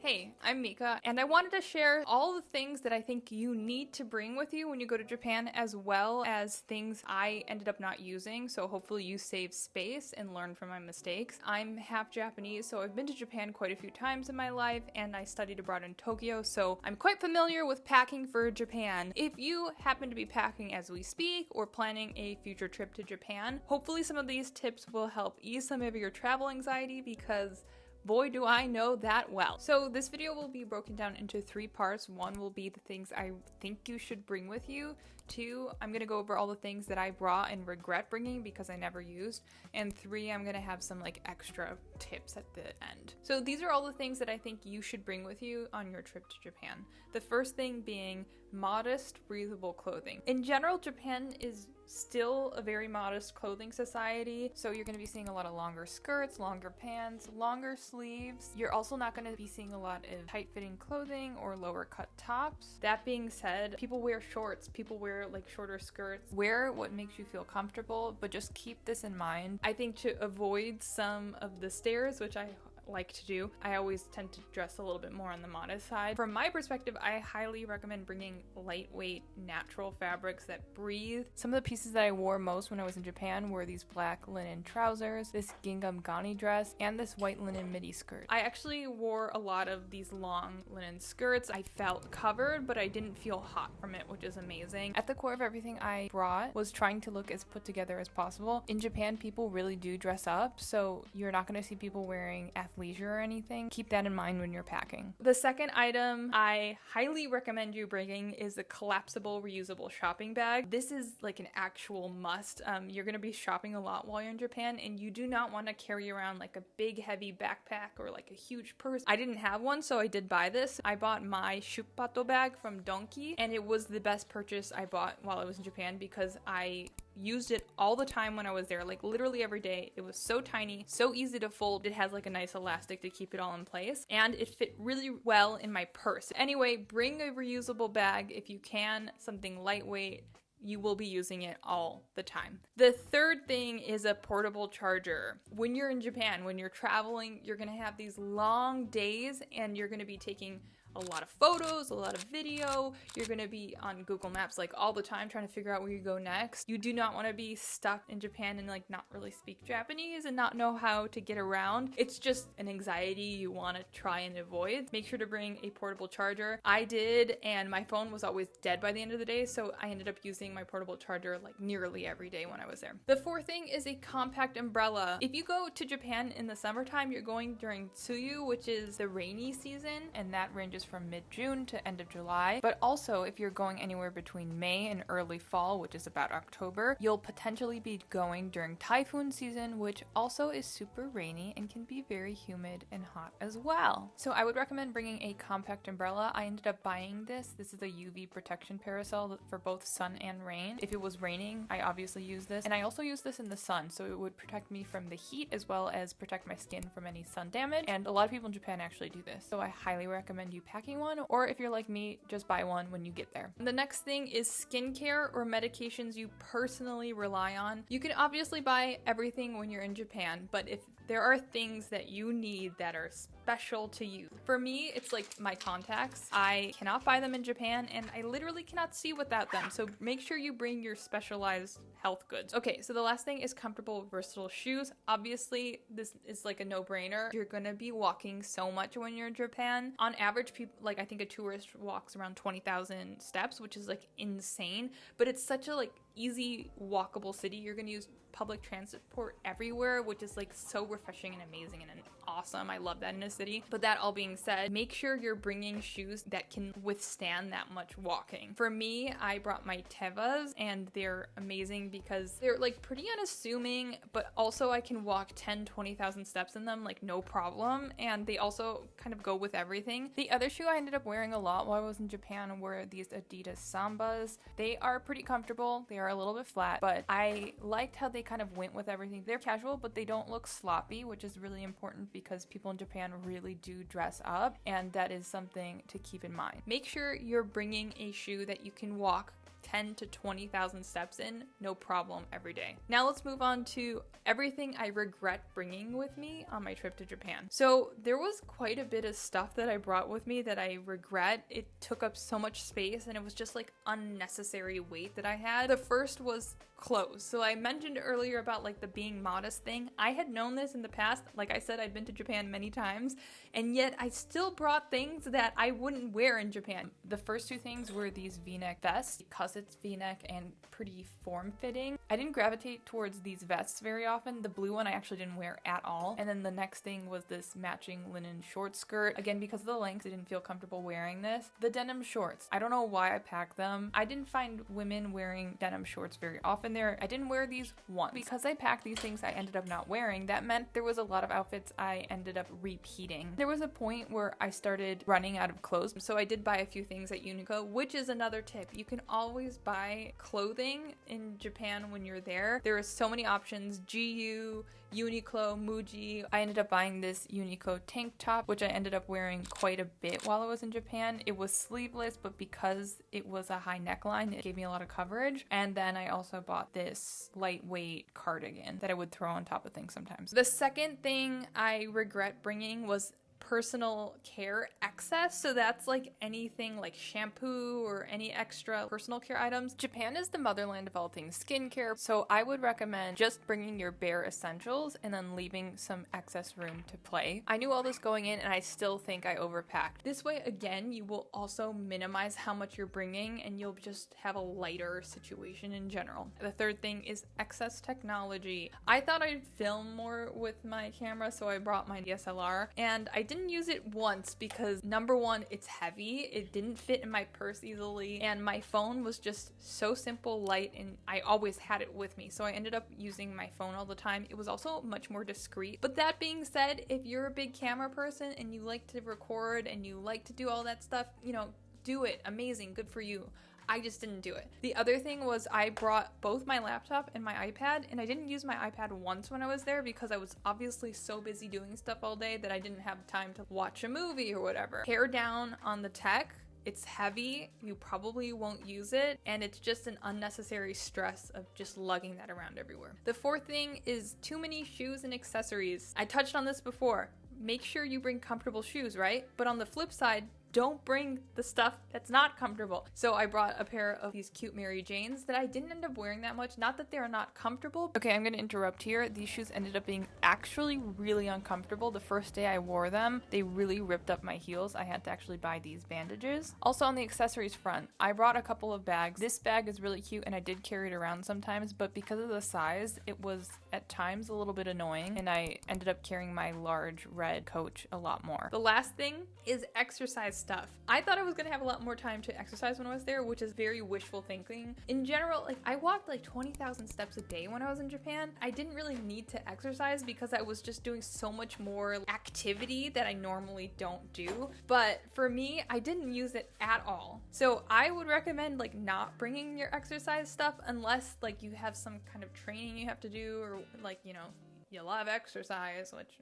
Hey, I'm Mika, and I wanted to share all the things that I think you need to bring with you when you go to Japan, as well as things I ended up not using, so hopefully you save space and learn from my mistakes. I'm half Japanese, so I've been to Japan quite a few times in my life, and I studied abroad in Tokyo, so I'm quite familiar with packing for Japan. If you happen to be packing as we speak, or planning a future trip to Japan, hopefully some of these tips will help ease some of your travel anxiety, because boy, do I know that well. So this video will be broken down into 3 parts. 1 will be the things I think you should bring with you. 2, I'm gonna go over all the things that I brought and regret bringing because I never used. And 3, I'm gonna have some like extra tips at the end. So these are all the things that I think you should bring with you on your trip to Japan. The first thing being modest, breathable clothing. In general, Japan is still a very modest clothing society, so you're going to be seeing a lot of longer skirts, longer pants, longer sleeves. You're also not going to be seeing a lot of tight-fitting clothing or lower cut tops. That being said, people wear shorts, people wear like shorter skirts. Wear what makes you feel comfortable, but just keep this in mind. I think to avoid some of the stares, which I like to do, I always tend to dress a little bit more on the modest side. From my perspective, I highly recommend bringing lightweight, natural fabrics that breathe. Some of the pieces that I wore most when I was in Japan were these black linen trousers, this gingham gani dress, and this white linen midi skirt. I actually wore a lot of these long linen skirts. I felt covered, but I didn't feel hot from it, which is amazing. At the core of everything I brought was trying to look as put together as possible. In Japan, people really do dress up, so you're not going to see people wearing athleisure or anything. Keep that in mind when you're packing. The second item I highly recommend you bringing is a collapsible reusable shopping bag. This is like an actual must. You're going to be shopping a lot while you're in Japan, and you do not want to carry around like a big heavy backpack or like a huge purse. I didn't have one, so I did buy this. I bought my Shuppato bag from Donki, and it was the best purchase I bought while I was in Japan because I used it all the time when I was there, like literally every day. It was so tiny, so easy to fold. It has like a nice elastic to keep it all in place, and it fit really well in my purse. Anyway, bring a reusable bag if you can, something lightweight. You will be using it all the time. The third thing is a portable charger. When you're in Japan, when you're traveling, you're gonna have these long days and you're gonna be taking a lot of photos, a lot of video. You're gonna be on Google Maps like all the time trying to figure out where you go next. You do not want to be stuck in Japan and like not really speak Japanese and not know how to get around. It's just an anxiety you want to try and avoid. Make sure to bring a portable charger. I did, and my phone was always dead by the end of the day, so I ended up using my portable charger like nearly every day when I was there. The fourth thing is a compact umbrella. If you go to Japan in the summertime, you're going during Tsuyu, which is the rainy season, and that ranges from mid-June to end of July. But also, if you're going anywhere between May and early fall, which is about October, you'll potentially be going during typhoon season, which also is super rainy and can be very humid and hot as well. So I would recommend bringing a compact umbrella. I ended up buying this. This is a UV protection parasol for both sun and rain. If it was raining, I obviously use this, and I also use this in the sun, so it would protect me from the heat as well as protect my skin from any sun damage. And a lot of people in Japan actually do this, so I highly recommend you packing one, or if you're like me, just buy one when you get there. The next thing is skincare or medications you personally rely on. You can obviously buy everything when you're in Japan, but if there are things that you need that are special to you. For me, it's like my contacts. I cannot buy them in Japan, and I literally cannot see without them, so make sure you bring your specialized health goods. Okay, so the last thing is comfortable, versatile shoes. Obviously, this is like a no-brainer. You're gonna be walking so much when you're in Japan. On average, people, like I think a tourist walks around 20,000 steps, which is like insane, but it's such a like easy walkable city. You're gonna use public transport everywhere, which is like so refreshing and amazing and awesome. I love that in a city. But that all being said, make sure you're bringing shoes that can withstand that much walking. For me, I brought my Tevas, and they're amazing because they're like pretty unassuming, but also I can walk 10-20,000 steps in them like no problem, and they also kind of go with everything. The other shoe I ended up wearing a lot while I was in Japan were these Adidas Sambas. They are pretty comfortable. They are a little bit flat, but I liked how they kind of went with everything. They're casual, but they don't look sloppy, which is really important because people in Japan really do dress up, and that is something to keep in mind. Make sure you're bringing a shoe that you can walk 10 to 20,000 steps in, no problem, every day. Now let's move on to everything I regret bringing with me on my trip to Japan. So there was quite a bit of stuff that I brought with me that I regret. It took up so much space and it was just like unnecessary weight that I had. The first was clothes. So I mentioned earlier about like the being modest thing. I had known this in the past. Like I said, I'd been to Japan many times, and yet I still brought things that I wouldn't wear in Japan. The first two things were these V-neck vests, because it's V-neck and pretty form-fitting. I didn't gravitate towards these vests very often. The blue one I actually didn't wear at all. And then the next thing was this matching linen short skirt. Again, because of the length, I didn't feel comfortable wearing this. The denim shorts. I don't know why I packed them. I didn't find women wearing denim shorts very often there. I didn't wear these once. Because I packed these things I ended up not wearing, that meant there was a lot of outfits I ended up repeating. There was a point where I started running out of clothes, so I did buy a few things at Uniqlo, which is another tip. You can always buy clothing in Japan when you're there. There are so many options. GU, Uniqlo, Muji. I ended up buying this Uniqlo tank top, which I ended up wearing quite a bit while I was in Japan. It was sleeveless, but because it was a high neckline, it gave me a lot of coverage. And then I also bought this lightweight cardigan that I would throw on top of things sometimes. The second thing I regret bringing was personal care excess. So that's like anything like shampoo or any extra personal care items. Japan is the motherland of all things skincare, so I would recommend just bringing your bare essentials and then leaving some excess room to play. I knew all this going in and I still think I overpacked. This way, again, you will also minimize how much you're bringing and you'll just have a lighter situation in general. The third thing is excess technology. I thought I'd film more with my camera, so I brought my DSLR, and I didn't use it once because number one, it's heavy. It didn't fit in my purse easily, and my phone was just so simple, light, and I always had it with me. So I ended up using my phone all the time. It was also much more discreet. But that being said, if you're a big camera person and you like to record and you like to do all that stuff, you know, do it. Amazing. Good for you. I just didn't do it. The other thing was I brought both my laptop and my iPad, and I didn't use my iPad once when I was there because I was obviously so busy doing stuff all day that I didn't have time to watch a movie or whatever. Hair down on the tech. It's heavy, you probably won't use it, and it's just an unnecessary stress of just lugging that around everywhere. The fourth thing is too many shoes and accessories. I touched on this before. Make sure you bring comfortable shoes, right? But on the flip side, don't bring the stuff that's not comfortable. So I brought a pair of these cute Mary Janes that I didn't end up wearing that much. Not that they're not comfortable. Okay, I'm gonna interrupt here. These shoes ended up being actually really uncomfortable. The first day I wore them, they really ripped up my heels. I had to actually buy these bandages. Also on the accessories front, I brought a couple of bags. This bag is really cute and I did carry it around sometimes, but because of the size, it was at times a little bit annoying, and I ended up carrying my large red Coach a lot more. The last thing is exercise stuff. I thought I was gonna have a lot more time to exercise when I was there, which is very wishful thinking. In general, like I walked like 20,000 steps a day when I was in Japan. I didn't really need to exercise because I was just doing so much more activity that I normally don't do. But for me, I didn't use it at all. So I would recommend like not bringing your exercise stuff unless like you have some kind of training you have to do, or like, you know, you love exercise, which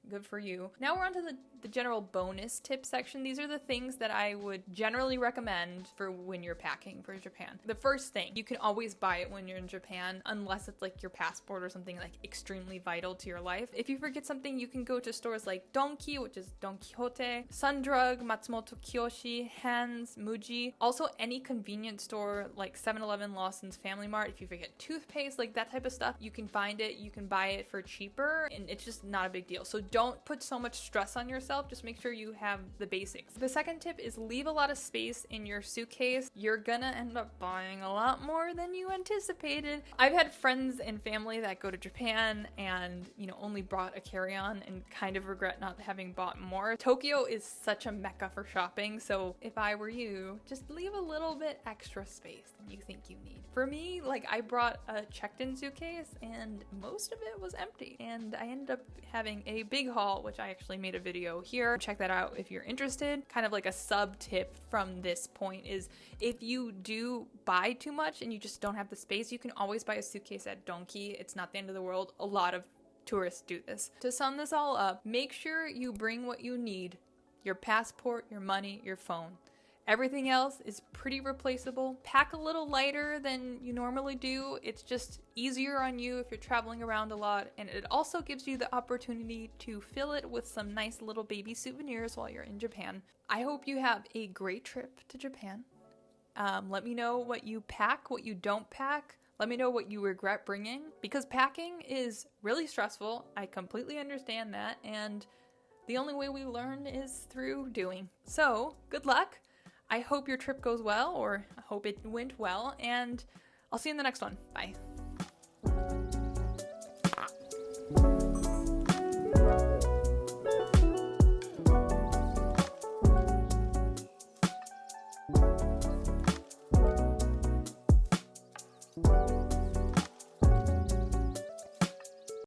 good for you. Now we're on to the general bonus tip section. These are the things that I would generally recommend for when you're packing for Japan. The first thing, you can always buy it when you're in Japan, unless it's like your passport or something like extremely vital to your life. If you forget something, you can go to stores like Donki, which is Don Quixote, Sundrug, Matsumoto Kiyoshi, Hands, Muji. Also any convenience store like 7-Eleven, Lawson's, Family Mart. If you forget toothpaste, like that type of stuff, you can find it, you can buy it for cheaper, and it's just not a big deal. So don't put so much stress on yourself. Just make sure you have the basics. The second tip is leave a lot of space in your suitcase. You're gonna end up buying a lot more than you anticipated. I've had friends and family that go to Japan and, you know, only brought a carry-on and kind of regret not having bought more. Tokyo is such a mecca for shopping, so if I were you, just leave a little bit extra space than you think you need. For me, like I brought a checked-in suitcase and most of it was empty, and I ended up having a big haul, which I actually made a video here. Check that out if you're interested. Kind of like a sub tip from this point is if you do buy too much and you just don't have the space, you can always buy a suitcase at Donki. It's not the end of the world. A lot of tourists do this. To sum this all up, make sure you bring what you need: your passport, your money, your phone. Everything else is pretty replaceable. Pack a little lighter than you normally do. It's just easier on you if you're traveling around a lot, and it also gives you the opportunity to fill it with some nice little baby souvenirs while you're in Japan. I hope you have a great trip to Japan. Let me know what you pack, what you don't pack. Let me know what you regret bringing, because packing is really stressful. I completely understand that, and the only way we learn is through doing. So, good luck. I hope your trip goes well, or I hope it went well, and I'll see you in the next one. Bye.